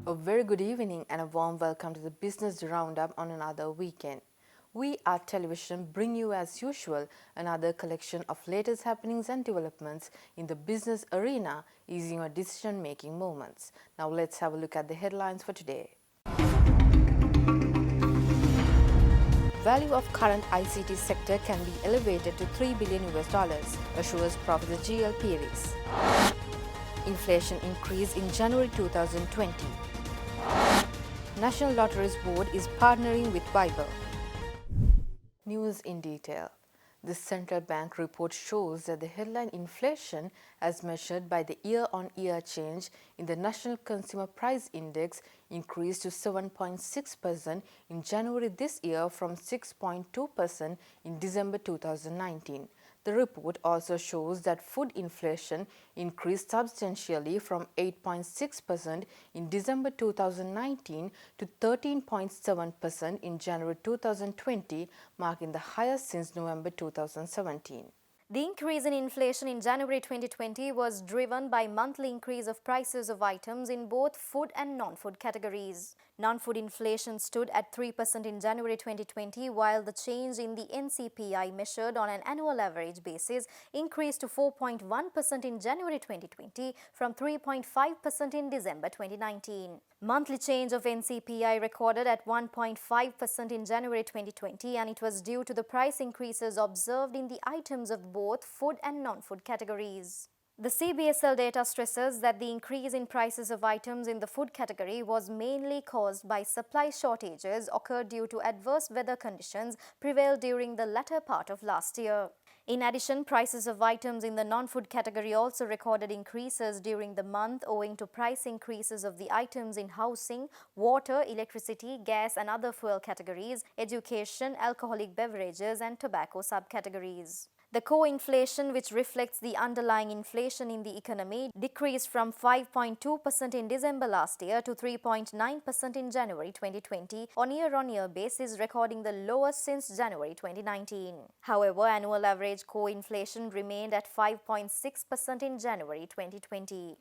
A very good evening and a warm welcome to the Business Roundup on another weekend. We at Television bring you as usual another collection of latest happenings and developments in the business arena, easing your decision-making moments. Now let's have a look at the headlines for today. Value of current ICT sector can be elevated to $3 billion, assures Professor G.L. Pires. Inflation increase in January 2020. National Lotteries Board is partnering with Viber. News in detail. The central bank report shows that the headline inflation, as measured by the year-on-year change in the National Consumer Price Index, increased to 7.6% in January this year from 6.2% in December 2019. The report also shows that food inflation increased substantially from 8.6% in December 2019 to 13.7% in January 2020, marking the highest since November 2017. The increase in inflation in January 2020 was driven by monthly increase of prices of items in both food and non-food categories. Non-food inflation stood at 3% in January 2020, while the change in the NCPI measured on an annual average basis increased to 4.1% in January 2020 from 3.5% in December 2019. Monthly change of NCPI recorded at 1.5% in January 2020, and it was due to the price increases observed in the items of both food and non-food categories. The CBSL data stresses that the increase in prices of items in the food category was mainly caused by supply shortages occurred due to adverse weather conditions prevailed during the latter part of last year. In addition, prices of items in the non-food category also recorded increases during the month owing to price increases of the items in housing, water, electricity, gas and other fuel categories, education, alcoholic beverages and tobacco subcategories. The core inflation, which reflects the underlying inflation in the economy, decreased from 5.2% in December last year to 3.9% in January 2020 on year-on-year basis, recording the lowest since January 2019. However, annual average core inflation remained at 5.6% in January 2020.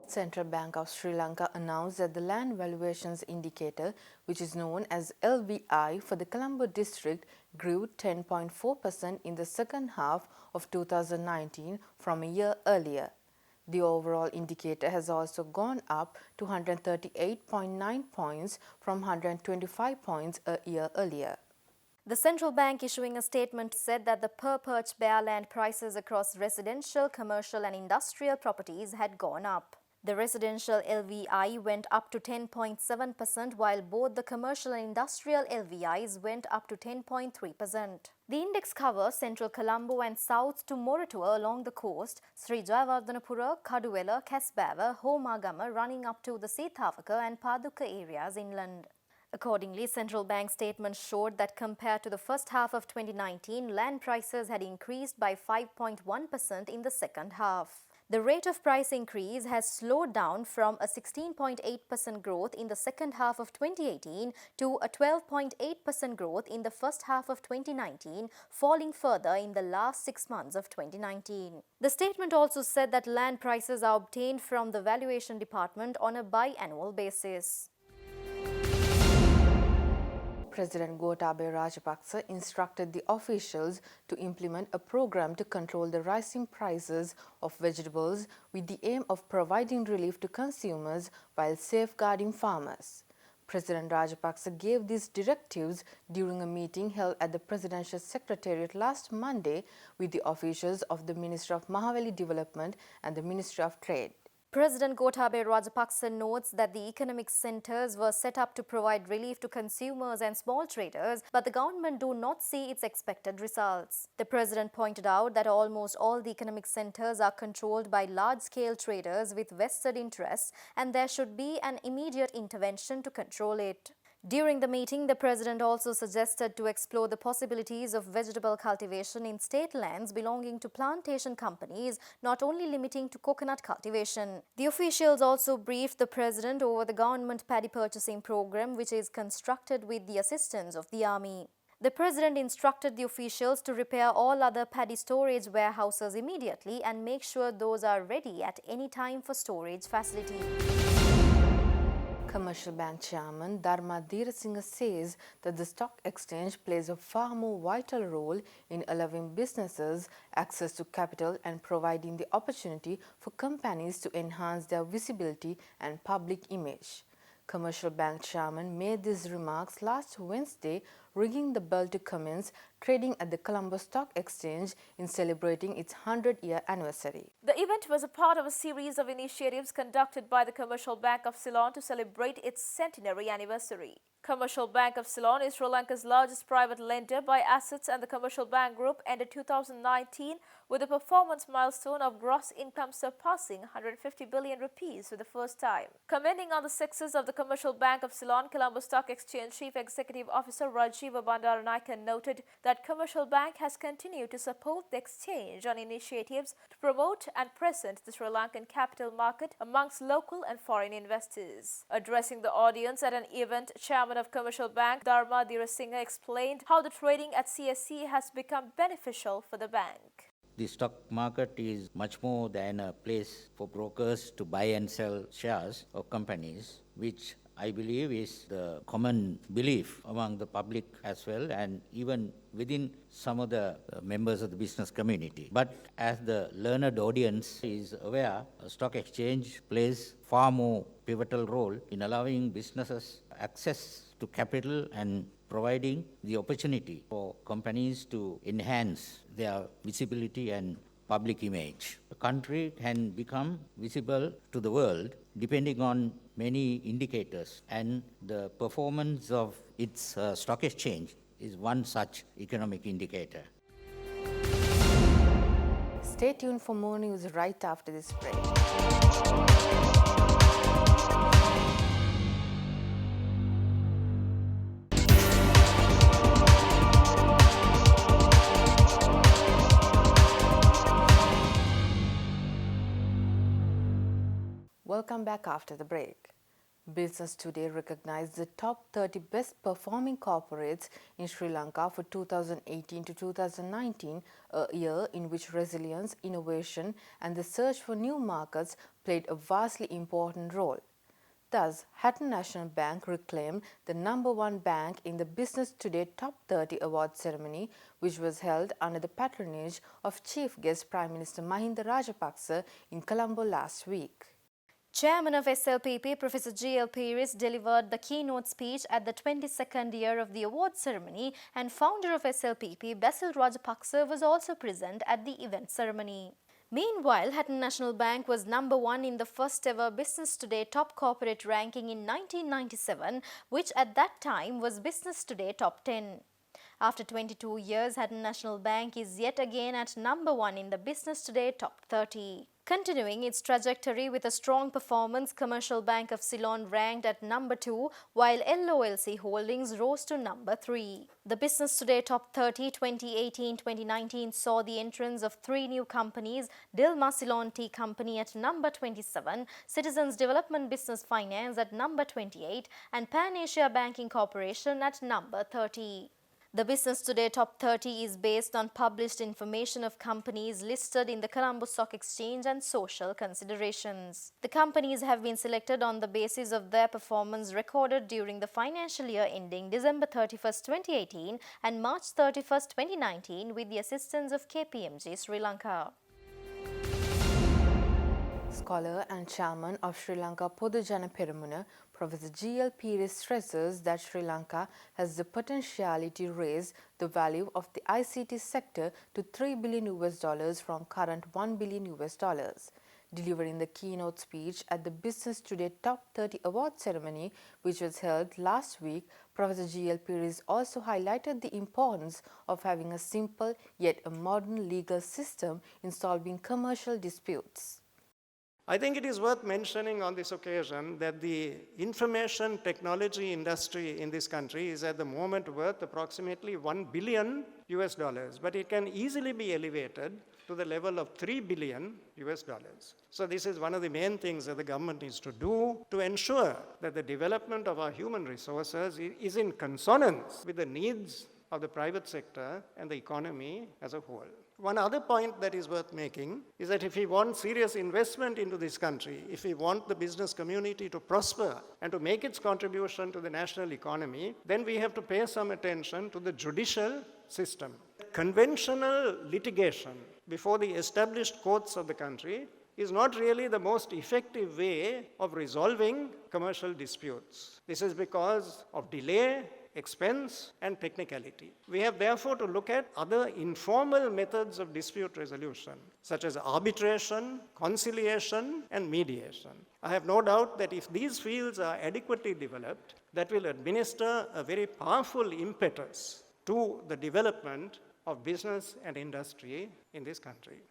Central Bank of Sri Lanka announced that the land valuations indicator, which is known as LVI for the Colombo district, grew 10.4% in the second half of 2019 from a year earlier. The overall indicator has also gone up to 138.9 points from 125 points a year earlier. The central bank issuing a statement said that the per-perch bare land prices across residential, commercial and industrial properties had gone up. The residential LVI went up to 10.7%, while both the commercial and industrial LVIs went up to 10.3%. The index covers central Colombo and south to Moratuwa along the coast, Sri Jayawardhanapura, Kaduwela, Kasbawa, Homagama running up to the Seethawaka and Paduka areas inland. Accordingly, central bank statement showed that compared to the first half of 2019, land prices had increased by 5.1% in the second half. The rate of price increase has slowed down from a 16.8% growth in the second half of 2018 to a 12.8% growth in the first half of 2019, falling further in the last 6 months of 2019. The statement also said that land prices are obtained from the valuation department on a biannual basis. President Gotabaya Rajapaksa instructed the officials to implement a program to control the rising prices of vegetables with the aim of providing relief to consumers while safeguarding farmers. President Rajapaksa gave these directives during a meeting held at the Presidential Secretariat last Monday with the officials of the Ministry of Mahaweli Development and the Ministry of Trade. President Gotabaya Rajapaksa notes that the economic centres were set up to provide relief to consumers and small traders, but the government do not see its expected results. The president pointed out that almost all the economic centres are controlled by large-scale traders with vested interests, and there should be an immediate intervention to control it. During the meeting, the president also suggested to explore the possibilities of vegetable cultivation in state lands belonging to plantation companies, not only limiting to coconut cultivation. The officials also briefed the president over the government paddy purchasing program, which is constructed with the assistance of the army. The president instructed the officials to repair all other paddy storage warehouses immediately and make sure those are ready at any time for storage facility. Commercial Bank Chairman Dharma Dheerasinghe says that the stock exchange plays a far more vital role in allowing businesses access to capital and providing the opportunity for companies to enhance their visibility and public image. Commercial Bank Chairman made these remarks last Wednesday, ringing the bell to commence trading at the Colombo Stock Exchange in celebrating its 100-year anniversary. The event was a part of a series of initiatives conducted by the Commercial Bank of Ceylon to celebrate its centenary anniversary. Commercial Bank of Ceylon is Sri Lanka's largest private lender by assets, and the Commercial Bank Group ended 2019 with a performance milestone of gross income surpassing 150 billion rupees for the first time. Commenting on the success of the Commercial Bank of Ceylon, Colombo Stock Exchange Chief Executive Officer Rajiva Bandaranaike noted that Commercial Bank has continued to support the exchange on initiatives to promote and present the Sri Lankan capital market amongst local and foreign investors. Addressing the audience at an event, Chairman of Commercial Bank Dharma Dheerasinghe explained how the trading at CSE has become beneficial for the bank. The stock market is much more than a place for brokers to buy and sell shares of companies, which I believe is the common belief among the public as well, and even within some of the members of the business community. But as the learned audience is aware, a stock exchange plays far more pivotal role in allowing businesses access to capital and providing the opportunity for companies to enhance their visibility and public image. A country can become visible to the world depending on many indicators, and the performance of its stock exchange is one such economic indicator. Stay tuned for more news right after this break. Welcome back after the break. Business Today recognized the top 30 best performing corporates in Sri Lanka for 2018 to 2019, a year in which resilience, innovation and the search for new markets played a vastly important role. Thus, Hatton National Bank reclaimed the #1 bank in the Business Today Top 30 award ceremony, which was held under the patronage of Chief Guest Prime Minister Mahinda Rajapaksa in Colombo last week. Chairman of SLPP, Professor G.L. Peiris, delivered the keynote speech at the 22nd year of the award ceremony, and founder of SLPP, Basil Rajapaksa, was also present at the event ceremony. Meanwhile, Hatton National Bank was #1 in the first ever Business Today Top Corporate ranking in 1997, which at that time was Business Today Top 10. After 22 years, Hatton National Bank is yet again at #1 in the Business Today Top 30. Continuing its trajectory with a strong performance, Commercial Bank of Ceylon ranked at #2, while LOLC Holdings rose to #3. The Business Today Top 30 2018-2019 saw the entrance of 3 new companies: Dilma Ceylon Tea Company at #27, Citizens Development Business Finance at #28, and Pan Asia Banking Corporation at #30. The Business Today Top 30 is based on published information of companies listed in the Colombo Stock Exchange and social considerations. The companies have been selected on the basis of their performance recorded during the financial year ending December 31st, 2018 and March 31st, 2019 with the assistance of KPMG Sri Lanka. Scholar and chairman of Sri Lanka Podujana Peramuna, Professor G.L. Peiris stresses that Sri Lanka has the potentiality to raise the value of the ICT sector to $3 billion from current $1 billion. Delivering the keynote speech at the Business Today Top 30 award ceremony, which was held last week, Professor G.L. Peiris also highlighted the importance of having a simple yet a modern legal system in solving commercial disputes. I think it is worth mentioning on this occasion that the information technology industry in this country is at the moment worth approximately $1 billion, but it can easily be elevated to the level of $3 billion. So this is one of the main things that the government needs to do to ensure that the development of our human resources is in consonance with the needs of the private sector and the economy as a whole. One other point that is worth making is that if we want serious investment into this country, if we want the business community to prosper and to make its contribution to the national economy, then we have to pay some attention to the judicial system. Conventional litigation before the established courts of the country is not really the most effective way of resolving commercial disputes. This is because of delay, expense, and technicality. We have therefore to look at other informal methods of dispute resolution, such as arbitration, conciliation, and mediation. I have no doubt that if these fields are adequately developed, that will administer a very powerful impetus to the development of business and industry in this country.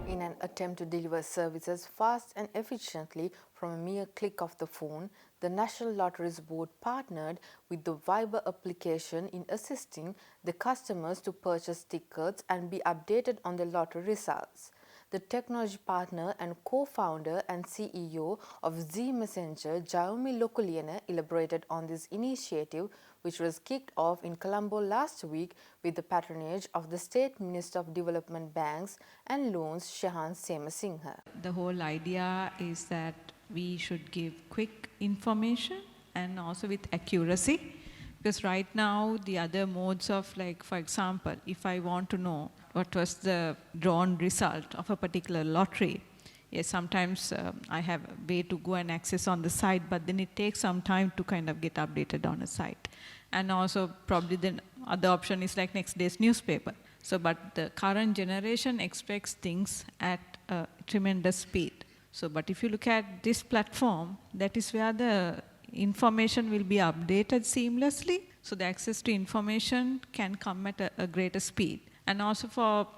In an attempt to deliver services fast and efficiently from a mere click of the phone, the National Lotteries Board partnered with the Viber application in assisting the customers to purchase tickets and be updated on the lottery results. The technology partner and co-founder and CEO of Z Messenger, Jaume Lokuliana, elaborated on this initiative, which was kicked off in Colombo last week with the patronage of the State Minister of Development Banks and Loans, Shahan Semasinghe. The whole idea is that we should give quick information and also with accuracy, because right now the other modes of, like, for example, if I want to know what was the drawn result of a particular lottery, yes, sometimes I have a way to go and access on the site, but then it takes some time to kind of get updated on a site. And also probably the other option is like next day's newspaper. So, but the current generation expects things at a tremendous speed. So, but if you look at this platform, that is where the information will be updated seamlessly. So the access to information can come at a greater speed. And also for,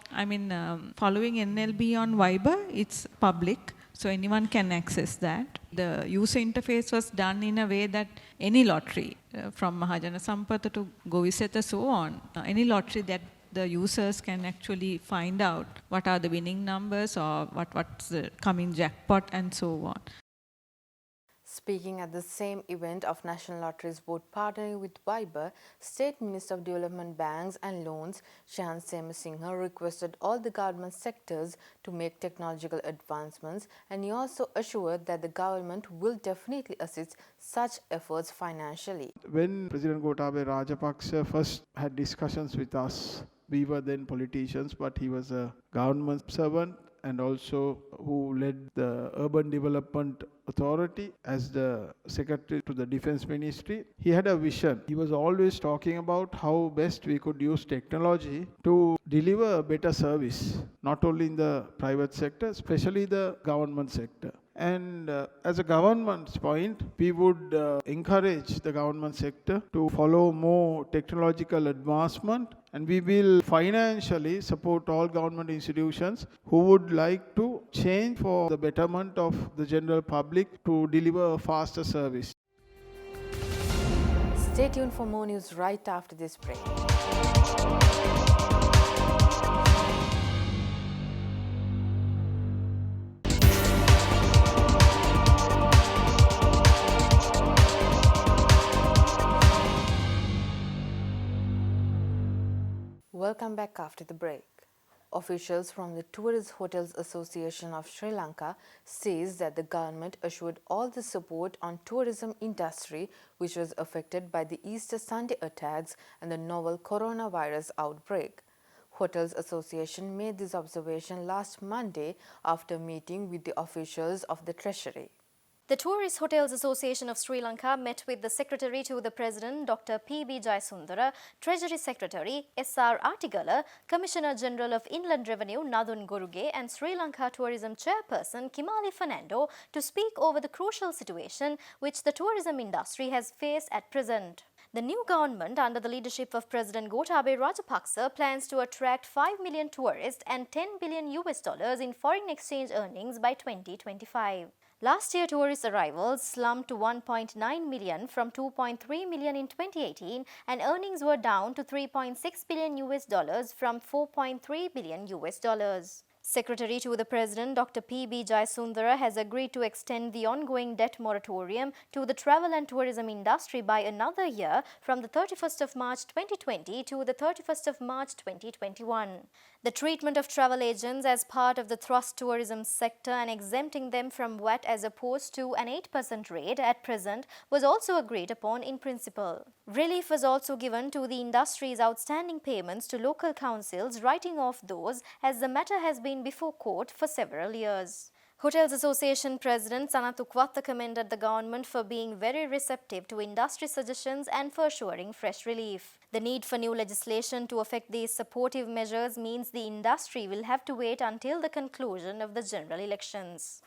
following NLB on Viber, it's public, so anyone can access that. The user interface was done in a way that any lottery, from Mahajana Sampatha to Goviseta, so on, any lottery that the users can actually find out what are the winning numbers or what's the coming jackpot and so on. Speaking at the same event of National Lotteries Board partnering with Viber, State Minister of Development Banks and Loans, Shahan Semasinghe, requested all the government sectors to make technological advancements, and he also assured that the government will definitely assist such efforts financially. When President Gotabaya Rajapaksa first had discussions with us, we were then politicians, but he was a government servant and also who led the Urban Development Authority as the Secretary to the Defense Ministry. He had a vision. He was always talking about how best we could use technology to deliver a better service, not only in the private sector, especially the government sector. And as a government's point, we would encourage the government sector to follow more technological advancement, and we will financially support all government institutions who would like to change for the betterment of the general public to deliver a faster service. Stay tuned for more news right after this break. Welcome back after the break. Officials from the Tourist Hotels Association of Sri Lanka says that the government assured all the support on tourism industry which was affected by the Easter Sunday attacks and the novel coronavirus outbreak. Hotels Association made this observation last Monday after meeting with the officials of the Treasury. The Tourist Hotels Association of Sri Lanka met with the Secretary to the President, Dr. P.B. Jayasundara, Treasury Secretary, S.R. Artigala, Commissioner General of Inland Revenue, Nadun Goruge, and Sri Lanka Tourism Chairperson, Kimali Fernando, to speak over the crucial situation which the tourism industry has faced at present. The new government, under the leadership of President Gotabaya Rajapaksa, plans to attract 5 million tourists and $10 billion in foreign exchange earnings by 2025. Last year, tourist arrivals slumped to 1.9 million from 2.3 million in 2018, and earnings were down to $3.6 billion from $4.3 billion. Secretary to the President, Dr. P.B. Jayasundara, has agreed to extend the ongoing debt moratorium to the travel and tourism industry by another year from the 31st of March 2020 to the 31st of March 2021. The treatment of travel agents as part of the thrust tourism sector and exempting them from VAT as opposed to an 8% rate at present was also agreed upon in principle. Relief was also given to the industry's outstanding payments to local councils, writing off those as the matter has been before court for several years. Hotels Association President Sanathu Kwatta commended the government for being very receptive to industry suggestions and for assuring fresh relief. The need for new legislation to affect these supportive measures means the industry will have to wait until the conclusion of the general elections.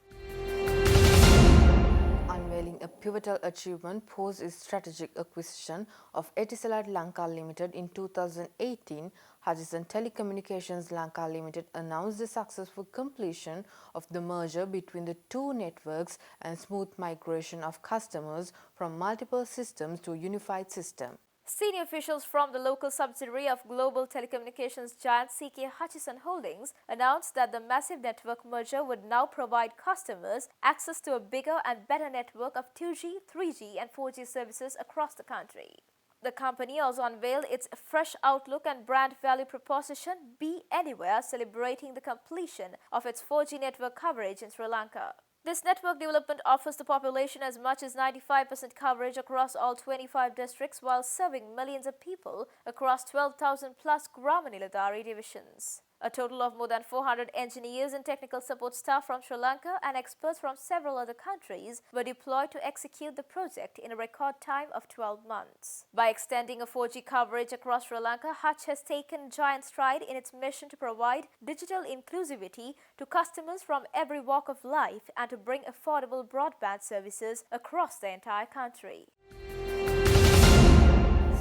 Unveiling a pivotal achievement post its strategic acquisition of Etisalat Lanka Limited in 2018, Hutchison Telecommunications Lanka Limited announced the successful completion of the merger between the two networks and smooth migration of customers from multiple systems to a unified system. Senior officials from the local subsidiary of global telecommunications giant CK Hutchison Holdings announced that the massive network merger would now provide customers access to a bigger and better network of 2G, 3G and 4G services across the country. The company also unveiled its fresh outlook and brand value proposition, Be Anywhere, celebrating the completion of its 4G network coverage in Sri Lanka. This network development offers the population as much as 95% coverage across all 25 districts while serving millions of people across 12,000 plus Grama Niladhari divisions. A total of more than 400 engineers and technical support staff from Sri Lanka and experts from several other countries were deployed to execute the project in a record time of 12 months. By extending a 4G coverage across Sri Lanka, Hutch has taken giant stride in its mission to provide digital inclusivity to customers from every walk of life and to bring affordable broadband services across the entire country.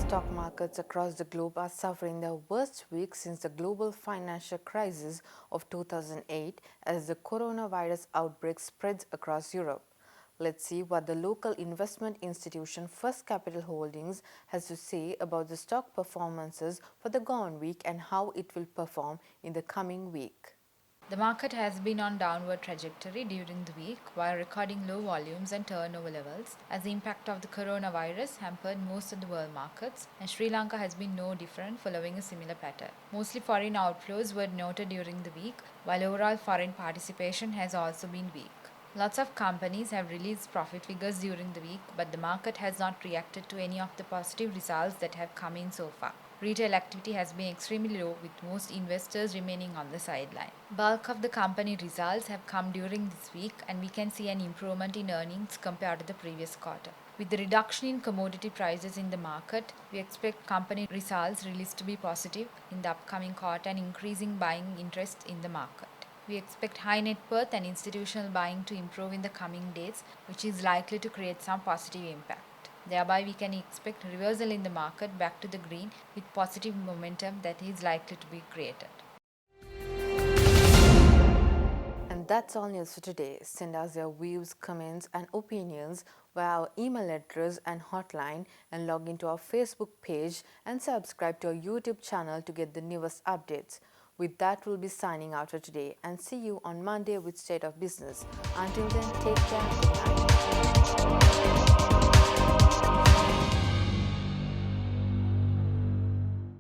Stock markets across the globe are suffering their worst week since the global financial crisis of 2008 as the coronavirus outbreak spreads across Europe. Let's see what the local investment institution First Capital Holdings has to say about the stock performances for the gone week and how it will perform in the coming week. The market has been on downward trajectory during the week while recording low volumes and turnover levels as the impact of the coronavirus hampered most of the world markets, and Sri Lanka has been no different, following a similar pattern. Mostly foreign outflows were noted during the week while overall foreign participation has also been weak. Lots of companies have released profit figures during the week, but the market has not reacted to any of the positive results that have come in so far. Retail activity has been extremely low, with most investors remaining on the sideline. Bulk of the company results have come during this week, and we can see an improvement in earnings compared to the previous quarter. With the reduction in commodity prices in the market, we expect company results released to be positive in the upcoming quarter and increasing buying interest in the market. We expect high net worth and institutional buying to improve in the coming days, which is likely to create some positive impact. Thereby, we can expect reversal in the market back to the green with positive momentum that is likely to be created. And that's all news for today. Send us your views, comments and opinions via our email address and hotline, and log into our Facebook page and subscribe to our YouTube channel to get the newest updates. With that, we'll be signing out for today and see you on Monday with State of Business. Until then, take care. Good night.